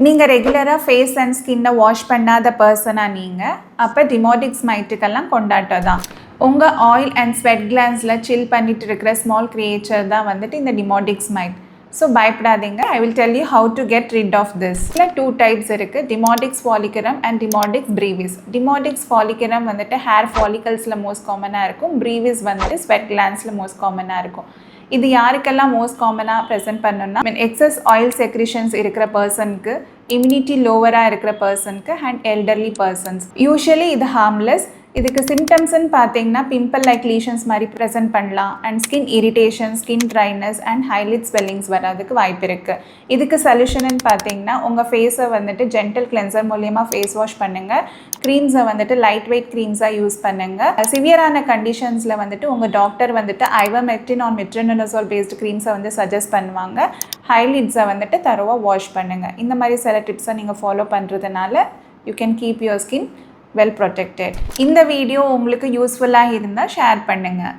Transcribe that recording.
நீங்கள் ரெகுலராக face and ஸ்கின்னை வாஷ் பண்ணாத பர்சனாக நீங்கள் அப்போ டிமோடிக்ஸ் மைட்டுக்கெல்லாம் கொண்டாட்டம் தான். உங்கள் ஆயில் அண்ட் ஸ்வெட் கிளான்ஸில் சில் பண்ணிட்டு இருக்கிற ஸ்மால் கிரியேச்சர் தான் வந்துட்டு இந்த டிமோடிக்ஸ் மைட். ஸோ பயப்படாதீங்க. I will tell you how to get rid of this. இதில் 2 டைப்ஸ் இருக்குது, டிமோடிக்ஸ் ஃபாலிகரம் அண்ட் டிமோடிக்ஸ் ப்ரீவிஸ். டிமோடிக்ஸ் ஃபாலிகரம் வந்துட்டு ஹேர் ஃபாலிகல்ஸில் மோஸ்ட் காமனாக இருக்கும். ப்ரீவிஸ் வந்துட்டு ஸ்வெட் கிளான்ஸில் மோஸ்ட் காமனாக இருக்கும். இது யாருக்கெல்லாம் மோஸ்ட் காமனாக ப்ரெசென்ட் பண்ணணும்னா, எக்ஸஸ் ஆயில் செக்ரிஷன்ஸ் இருக்கிற பர்சனுக்கு, இம்யூனிட்டி லோவராக இருக்கிற பர்சனுக்கு அண்ட் எல்டர்லி பர்சன்ஸ். யூஸ்வலி இது ஹார்ம்லெஸ். இதுக்கு சிம்டம்ஸ்ன்னு பார்த்தீங்கன்னா பிம்பிள் லைக் லீஷன்ஸ் மாதிரி ப்ரெசென்ட் பண்ணலாம் and skin irritation, skin dryness and highlight swellings வர்றதுக்கு வாய்ப்பு இருக்குது. இதுக்கு சொல்யூஷன் பார்த்தீங்கன்னா உங்கள் ஃபேஸை வந்துட்டு ஜென்டல் கிளென்சர் மூலியமாக ஃபேஸ் வாஷ் பண்ணுங்கள். க்ரீம்ஸை வந்துட்டு லைட் வெயிட் க்ரீம்ஸாக யூஸ் பண்ணுங்கள். சிவியரான கண்டிஷன்ஸில் வந்துட்டு உங்கள் டாக்டர் வந்துட்டு ஐவர்மெக்டின் ஆர் மெட்ரோனிடசோல் பேஸ்டு க்ரீம்ஸை வந்து சஜஸ்ட் பண்ணுவாங்க. ஹைலைட்ஸை வந்துட்டு தரோவாக வாஷ் பண்ணுங்கள். இந்த மாதிரி சில டிப்ஸை நீங்கள் ஃபாலோ பண்ணுறதுனால you can keep your skin well protected. இந்த வீடியோ உங்களுக்கு யூஸ்ஃபுல்லாக இருந்தால் ஷேர் பண்ணுங்கள்.